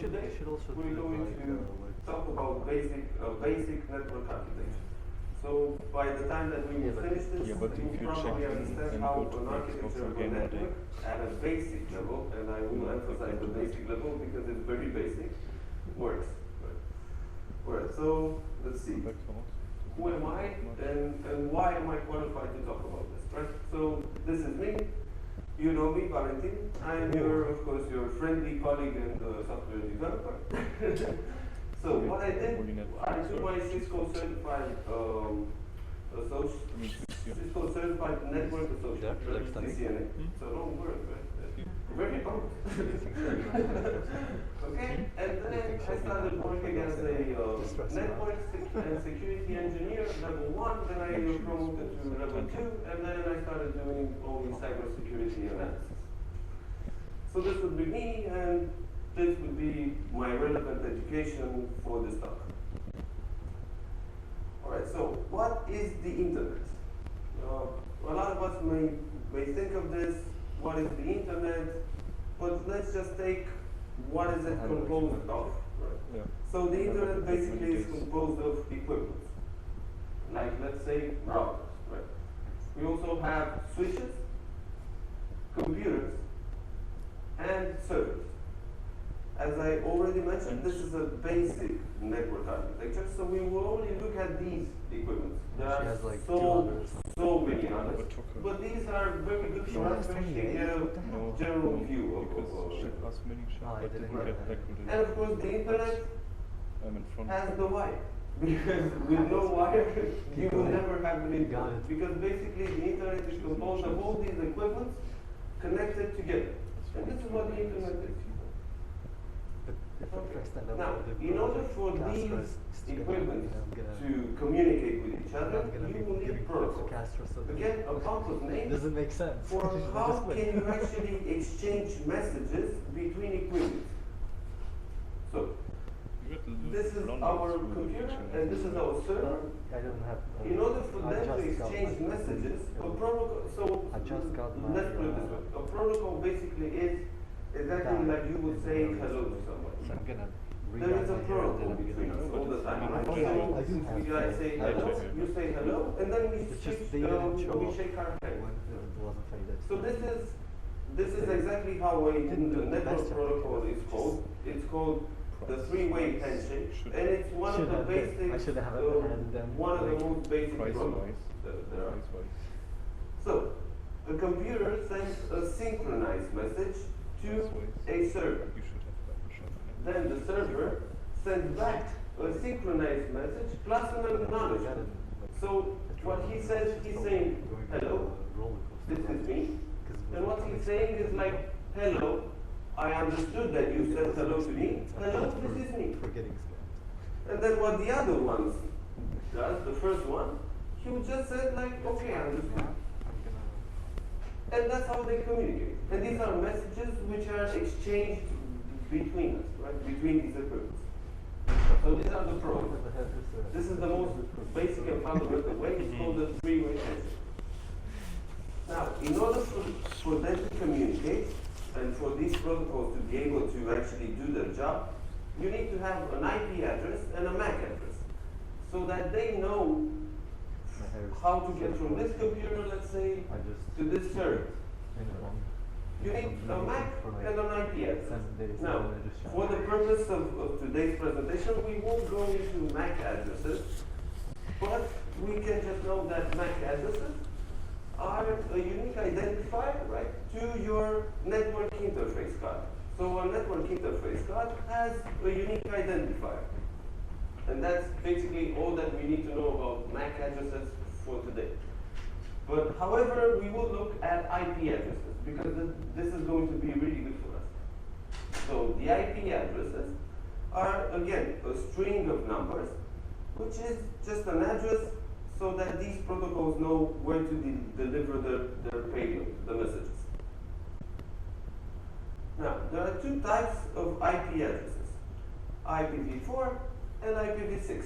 today we're going to talk about basic network architecture. So by the time that we will finish this, you probably understand how an architecture of a network at a basic level, and I will emphasize the basic level because it's very basic, works. Right, so let's see. Who am I and why am I qualified to talk about this, right? So this is me. You know me, Valentin. I am of course, your friendly colleague and software developer. So what I did, I took my Cisco certified network associate, CCNA. So don't worry, right? Very pumped. Okay, and then I started working as a network and security engineer, level 1, then I promoted to level 2, and then I started doing only cybersecurity analysis. So this would be me, and this would be my relevant education for this talk. Alright, so what is the internet? A lot of us may think of this, what is the internet? But let's just take what is it composed of. Right? Yeah. So the internet basically is composed of equipment. Like let's say routers. Right? We also have switches, computers, and servers. As I already mentioned, this is a basic network architecture, so we will only look at these equipments. There are so many others, but these are very good for us to actually get a general view of and of course the internet has the wire, because with no wire you will never have an internet, because basically the internet is composed of all these equipments connected together, and this is what the internet is. Okay. Now, in order for these equipment to communicate with each other, you will need protocols. Again, a pompous name doesn't make sense. For how can you actually exchange messages between equipment. So, this is our computer and this is our server. In order for them to exchange messages, a protocol. So let's put it this way: a protocol basically is exactly like you would say hello to someone. So I'm gonna there is a protocol between us all the time. So we guys say hello, you say hello, and then we shake our hands. So this is exactly how a network protocol is called. It's called the three-way handshake, and it's one of the basic, one of the most basic protocols that there are. So a computer sends a synchronized message to a server. Then the server sends back a synchronized message plus an acknowledgement. So what he says, he's saying, hello, this is me. And what he's saying is like, hello, I understood that you said hello to me. Hello, this is me. And then what the other one does, the first one, he would just say like, okay, I understood. And that's how they communicate. And these are messages which are exchanged between us, right? Between these equipments. So these are the protocols. This is the most basic and fundamental way. It's called the three-way handshake. Now, in order for them to communicate and for these protocols to be able to actually do their job, you need to have an IP address and a MAC address so that they know how to get from this computer, let's say, to this server. You need a MAC and an IP address. Now, for the purpose of today's presentation, we won't go into MAC addresses, but we can just know that MAC addresses are a unique identifier, right, to your network interface card. So a network interface card has a unique identifier. And that's basically all that we need to know about MAC addresses for today. But however, we will look at IP addresses because this is going to be really good for us. So the IP addresses are, again, a string of numbers, which is just an address so that these protocols know where to deliver their payload, the messages. Now, there are two types of IP addresses, IPv4 and IPv6.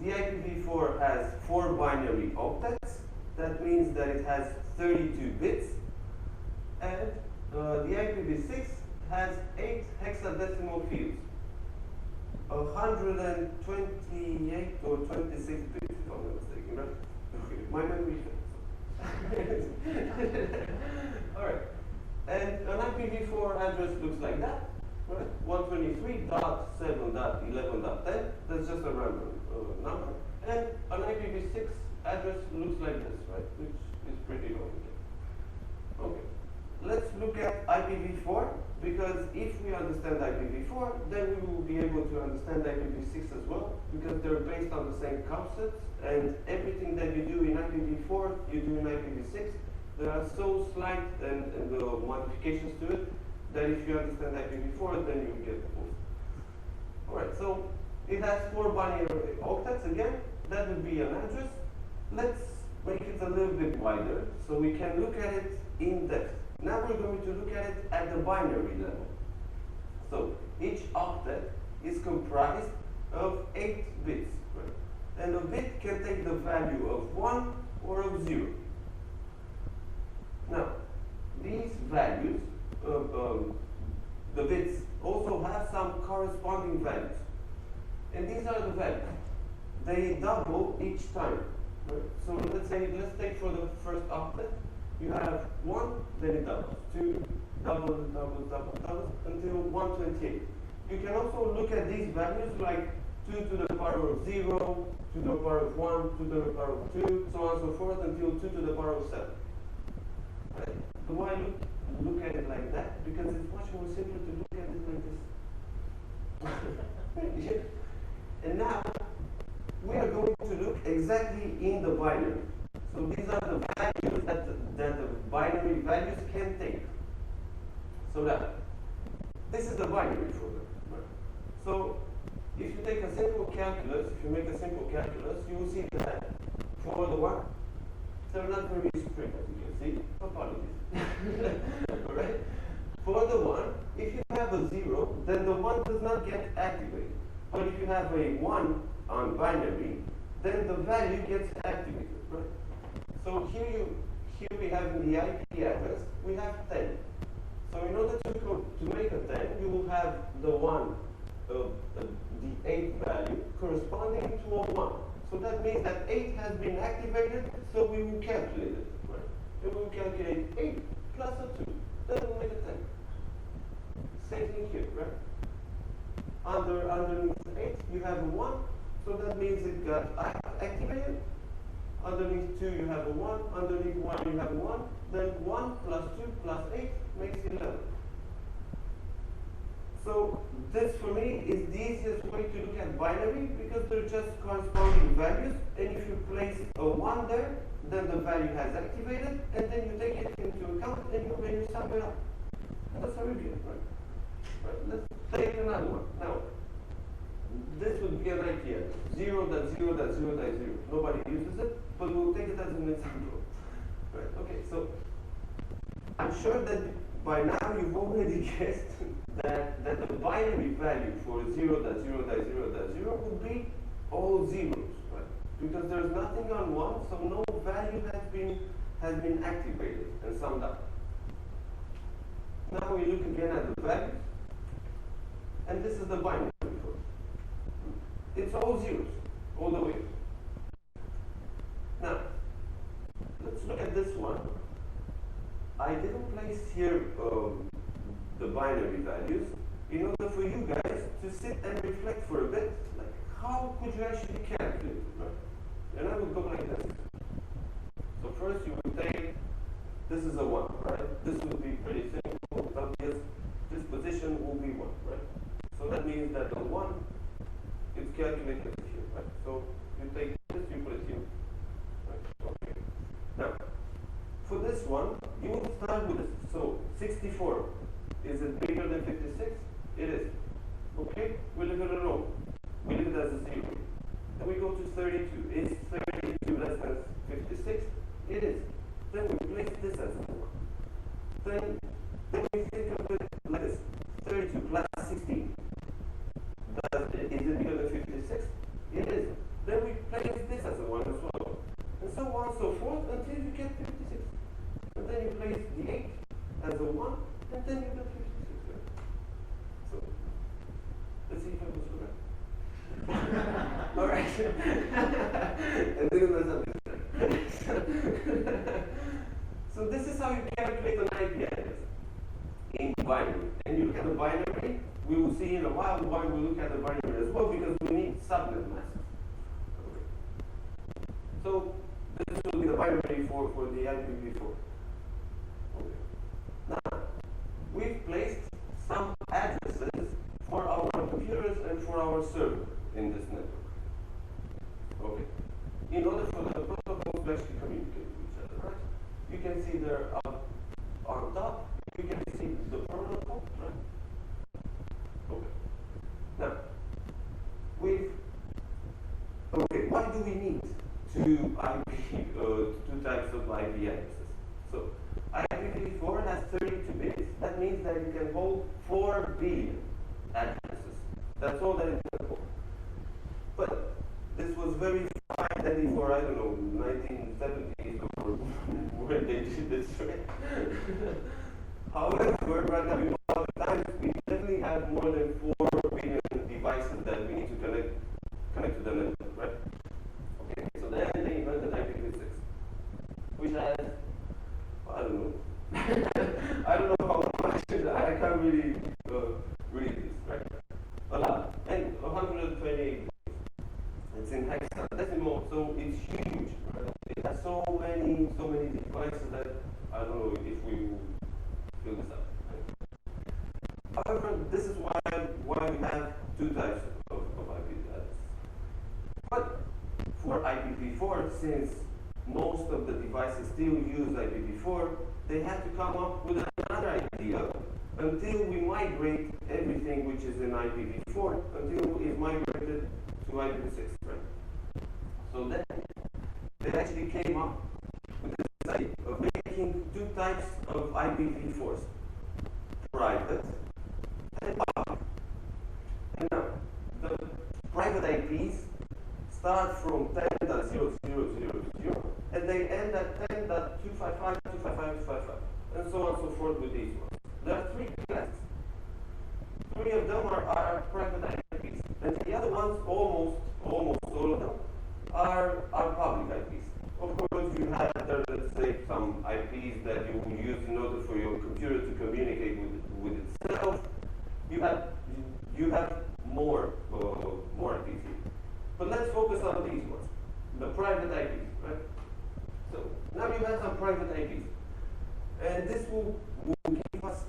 The IPv4 has 4 binary octets. That means that it has 32 bits. And the IPv6 has 8 hexadecimal fields. 128 or 26 bits, if I'm not mistaken, right? Okay, my memory fails. Alright. And an IPv4 address looks like that, right? 123.7.11.10, that's just a random number. And an IPv6 address looks like this, right? Which is pretty long again. Okay. Let's look at IPv4, because if we understand IPv4, then we will be able to understand IPv6 as well, because they're based on the same concepts, and everything that you do in IPv4, you do in IPv6. There are so slight and modifications to it that if you understand IPv4, then you will get both. Alright, so it has 4 binary octets again. That would be an address. Let's make it a little bit wider so we can look at it in depth. Now we're going to look at it at the binary level. So each octet is comprised of 8 bits, right? And a bit can take the value of 1 or of 0. Now, these values of the bits also have some corresponding values. And these are the values. They double each time. Right? So let's take for the first octet, you have 1, then it doubles, 2, doubles, until 128. You can also look at these values like 2 to the power of 0, to the power of 1, to the power of 2, so on and so forth, until 2 to the power of 7. Right? So why look at it like that? Because it's much more simpler to look at it like this. And now, we are going to look exactly in the binary. So these are the values that the binary values can take. So that this is the binary for them. Right? So if you take a simple calculus, if you make a simple calculus, you will see that for the 1, they're not very strict, as you can see. Apologies. Alright? For the 1, if you have a 0, then the 1 does not get activated. But if you have a 1 on binary, then the value gets activated. Right? So here we have in the IP address, we have 10. So in order to make a 10, you will have the 1, the 8 value corresponding to a 1. So that means that 8 has been activated, so we will calculate it. Right? And we will calculate 8 plus a 2. That will make a 10. Same thing here, right? Underneath 8, you have a 1, so that means it got activated. Underneath 2, you have a 1. Underneath 1, you have a 1. Then 1 plus 2 plus 8 makes 11. So this, for me, is the easiest way to look at binary, because they're just corresponding values. And if you place a 1 there, then the value has activated, and then you take it into account, and you sum it up. That's how you get it, right? Let's take another one. Now, this would be an idea. 0.0.0.0. Nobody uses it, but we'll take it as an example. Right? Okay, so I'm sure that by now you've already guessed that the binary value for 0.0.0.0 would be all zeros, right? Because there's nothing on 1, so no value has been activated and summed up. Now we look again at the values. And this is the binary for it. It's all zeros, all the way. Now, let's look at this one. I didn't place here the binary values in order for you guys to sit and reflect for a bit. Like, how could you actually calculate it, right? And I would go like this. So first you would take, this is a 1, right? This would be pretty simple, obvious. This position will be 1, right? So that means that the 1 is calculated here, right? So you take this, you put it here. Right? Okay. Now, for this one, you will start with this. So 64, is it bigger than 56? It is. Okay? We leave it alone. We leave it as a 0. Then we go to 32. Is 32 less than 56? It is. Then we place this as a 4. Then we think of it like this. 32 plus 16. Is it bigger than 56? It is. Then we place this as a 1 as well. And so on and so forth until you get 56. And then you place the 8 as a 1, and then you get 56. at the binary, we will see in a while why we look at the binary as well, because we need subnet masks. Okay. So this will be the binary for the IPv4. Okay. Now, we've placed some addresses for our computers and for our server in this network. Okay. In order for the protocols to actually communicate with each other, right? You can see they're up on top. You can see the protocol, right? Okay. Now, why do we need two types of IP addresses? So, IPv4 has 32 bits. That means that it can hold 4 billion addresses. That's all that it can hold. But this was very fine then for, I don't know, 1970s or when they did this, right? However, right now, in all the times, we definitely have more than 4 billion devices that we need to connect to the network, right? Okay, so then they invented IPv6, which has, I don't know, I don't know how much, I can't really read this, right? A lot, and 128 bits. It's in hexadecimal, so it's huge, right? It has so many devices that I don't know if we will fill this up. Right? However, this is why we have two types of IP addresses. But for IPv4, since most of the devices still use IPv4, they had to come up with another idea until we migrate everything which is in IPv4 until it's migrated to IPv6, right? So then they actually came up with this idea of making two types of IPv4s, private and public. And now, the private IPs start from 10.0.0.0.0 and they end at 10.255.255.255 and so on and so forth with these ones. There are 3 classes. 3 of them are private IPs, and the other ones, almost all of them, are public IPs. Of course, you have there, let's say, some IPs that you will use in order for your computer to communicate with itself. You have more IPs here. But let's focus on these ones, the private IPs, right? So now you have some private IPs, and this will give us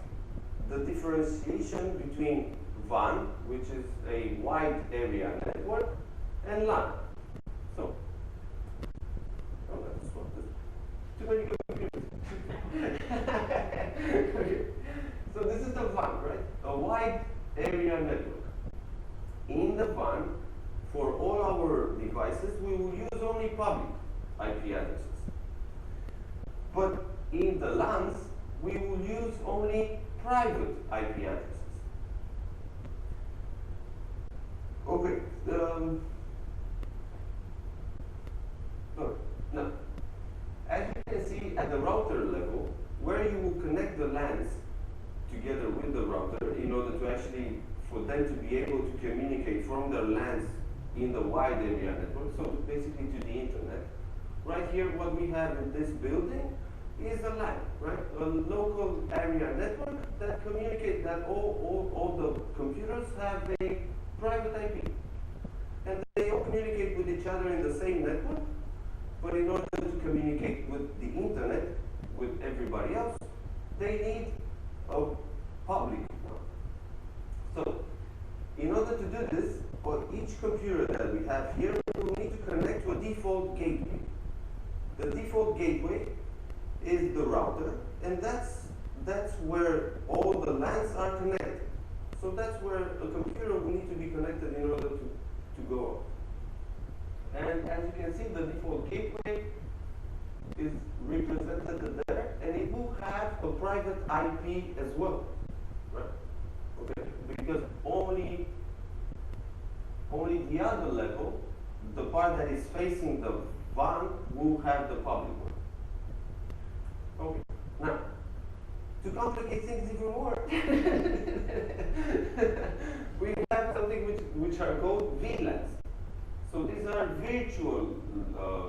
the differentiation between WAN, which is a wide area network, and LAN. So, let's swap this. Too many computers. Okay. So this is the WAN, right? A wide area network. In the WAN, for all our devices, we will use only public IP addresses. But in the LANs, we will use only private IP addresses. Okay. Now, as you can see at the router level, where you will connect the LANs together with the router in order to actually, for them to be able to communicate from their LANs in the wide area network, so basically to the internet. Right here, what we have in this building is a LAN, right? A local area network that communicates that all the computers have a private IP. And they all communicate with each other in the same network, but in order to communicate with the internet, with everybody else, they need a public one. So, in order to do this, for each computer that we have here, we will need to connect to a default gateway. The default gateway is the router, and that's where all the LANs are connected. So that's where a computer will need to be connected in order to go on. And as you can see, the default gateway is represented there, and it will have a private IP as well, right? Okay, because only the other level, the part that is facing the WAN, will have the public one. Okay, now, to complicate things even more, we have something which are called VLANs. So these are virtual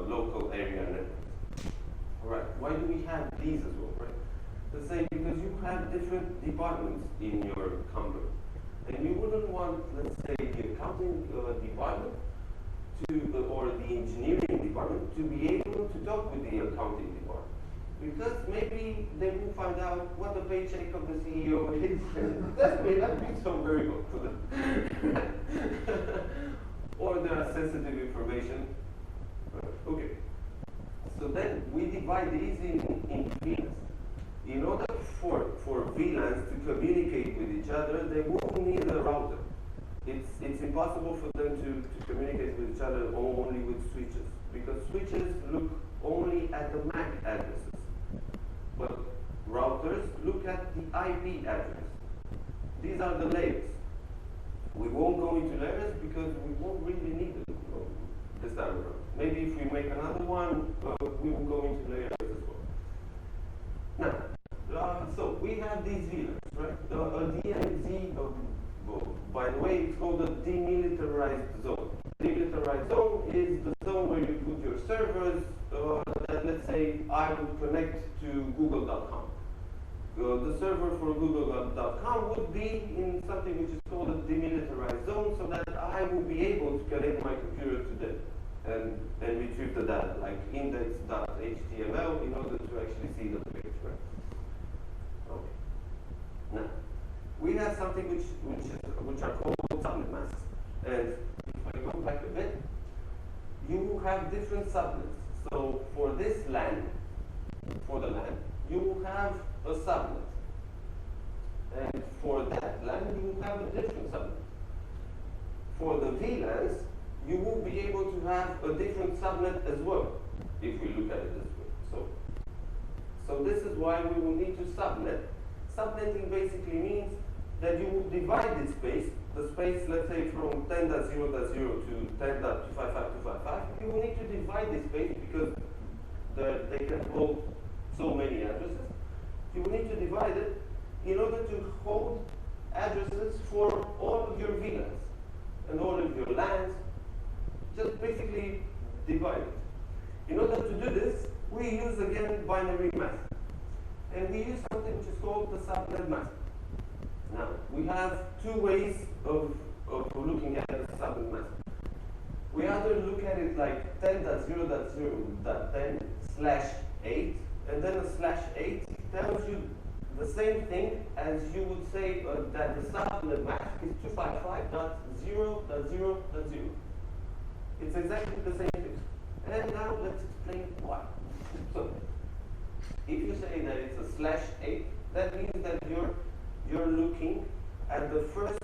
local area networks. All right, why do we have these as well, right? Let's say because you have different different departments in your company. And you wouldn't want, let's say, the accounting department or the engineering department to be able to talk with the accounting department. Because maybe they will find out what the paycheck of the CEO is. That may not be so very good for them. Or there are sensitive information. Okay. So then we divide these in VLANs. In order for VLANs to communicate with each other, they will need a router. It's impossible for them to communicate with each other only with switches, because switches look only at the MAC addresses. But routers look at the IP address. These are the layers. We won't go into layers because we won't really need them this time around. Maybe if we make another one, we will go into layers as well. Now, so we have these VLANs, right? The DMZ, by the way, it's called a demilitarized zone. Demilitarized zone is the zone where you put your servers. That, let's say I would connect to google.com. The server for google.com would be in something which is called a demilitarized zone, so that I will be able to connect my computer to them and retrieve the data, like index.html, in order to actually see the page, right? Okay. Now, we have something which are called subnet masks. And if I go back a bit, you have different subnets. So for this LAN, for the LAN, you have a subnet. And for that LAN, you have a different subnet. For the VLANs, you will be able to have a different subnet as well, if we look at it this way. So this is why we will need to subnet. Subnetting basically means that you will divide this space, the space, let's say, from 10.0.0 to 10.255.255. You will need to divide this space because they can hold so many addresses. You will need to divide it in order to hold addresses for all of your VLANs and all of your LANs. Just basically divide it. In order to do this, we use again binary mask. And we use something which is called the subnet mask. Now, we have two ways of looking at the subnet mask. We either look at it like 10.0.0.10/8, and then a /8 tells you the same thing as you would say that the subnet mask is 255.0.0.0. It's exactly the same thing. And now let's explain why. So, if you say that it's a /8, that means that you're looking at the first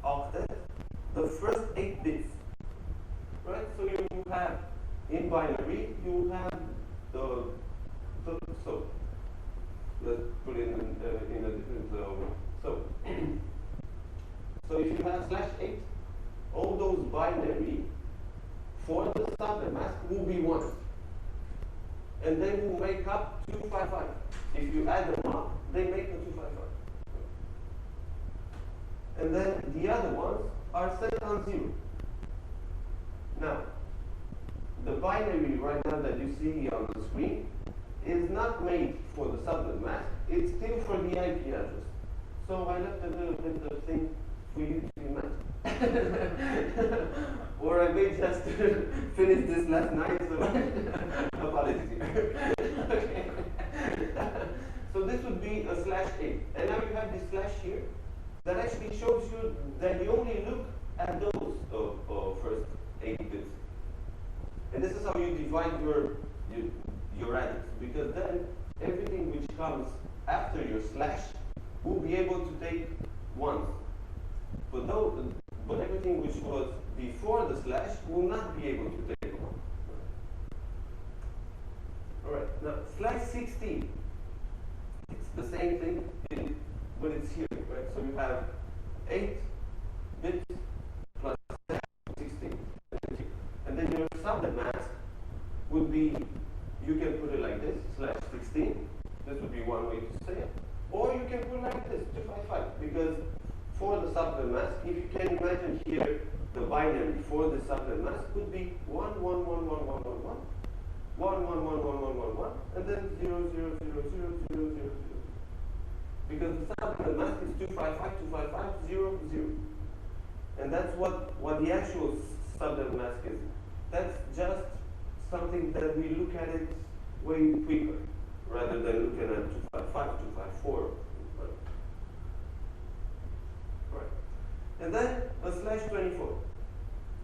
octet, the first 8 bits. Right? So you have, in binary, you have so let's put it in a different so if you have /8, all those binary for the subnet mask will be 1. And they will make up 255. If you add them up, they make the 255. And then the other ones are set on 0. Now, the binary right now that you see on the screen is not made for the subnet mask. It's still for the IP address. So I left a little bit of thing for you to imagine. Or I may just finish this last night, so apologies here. Okay. So this would be a /8. And now you have this slash here that actually shows you that you only look at those first 8 bits. And this is how you divide your address, because then everything which comes after your slash will be able to take 1s. But everything which was before the slash will not be able to take 1. Alright, now /16. It's the same thing, but it's here, right? So you have 8 bits plus 16. And then your subnet mask would be, you can put it like this, /16. This would be one way to say it. Or you can put it like this, 255, because for the subnet mask, if you can imagine here, the binary for the subnet mask would be 1, 1, 1, 1, 1, 1, 1, 1, 1, 1, 1, 1, 1, 1, and then 0, 0, 0, 0, 0, 0, 0. because the subnet mask is 255.255.0.0. And that's what the actual subnet mask is. That's just something that we look at it way quicker, rather than looking at 255, 254. Right. And then a /24.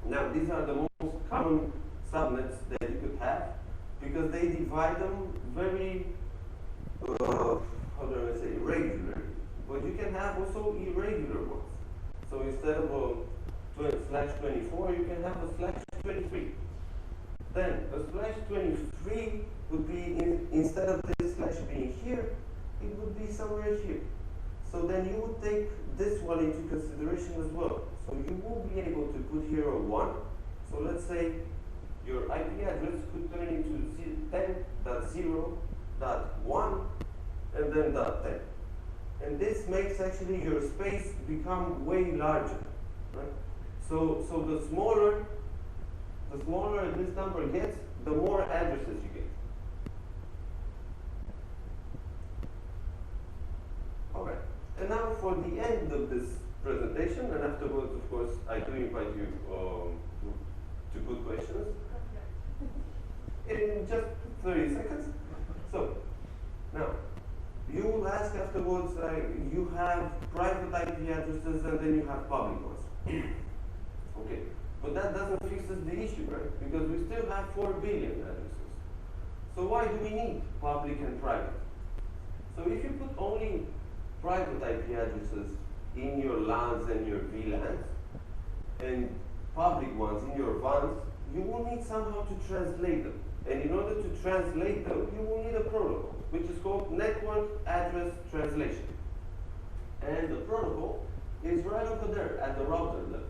Now, these are the most common subnets that you could have, because they divide them very, how do I say, regularly. But you can have also irregular ones. So instead of a /24, you can have a /23. Then a /23 would be, instead of this slash being here, it would be somewhere here. So then you would take this one into consideration as well. So you will be able to put here a 1. So let's say your IP address could turn into 10.0.1 and then .10. And this makes actually your space become way larger, right? So the smaller this number gets, the more addresses you get. Alright, and now for the end of this presentation, and afterwards, of course, I do invite you to put questions in just 30 seconds. So, now, you will ask afterwards, you have private IP addresses and then you have public ones. Okay, but that doesn't fix the issue, right? Because we still have 4 billion addresses. So why do we need public and private? So if you put only private IP addresses in your LANs and your VLANs, and public ones in your VANs, you will need somehow to translate them. And in order to translate them, you will need a protocol, which is called Network Address Translation. And the protocol is right over there at the router level.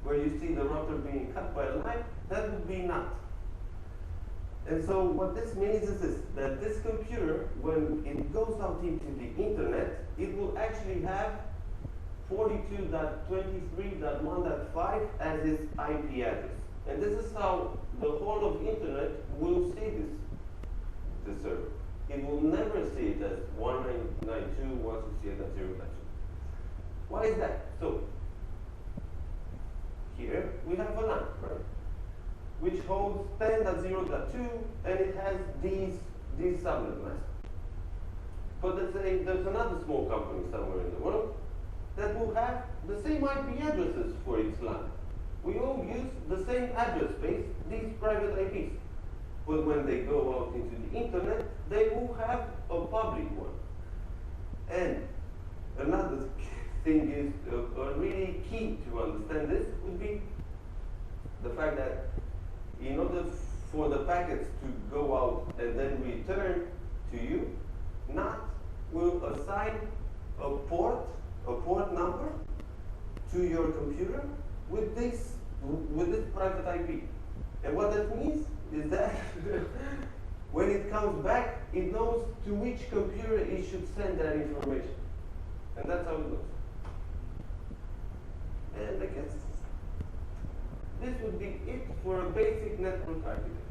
Where you see the router being cut by a line, that would be NAT. And so what this means is this, that this computer, when it goes out into the internet, it will actually have 42.23.1.5 as its IP address. And this is how the whole of the internet will see this server. It will never see it as 192.168.0.2. Why is that? So, here we have a LAN, right? Which holds 10.0.2, and it has these subnet masks. But let's say there's another small company somewhere in the world that will have the same IP addresses for its LAN. We all use the same address space, these private IPs. But when they go out into the internet, they will have a public one. And another thing is, really key to understand this would be the fact that in order for the packets to go out and then return to you, NAT will assign a port number to your computer with this private IP. And what that means is that when it comes back, it knows to which computer it should send that information. And that's how it goes. And I guess this would be it for a basic network architecture.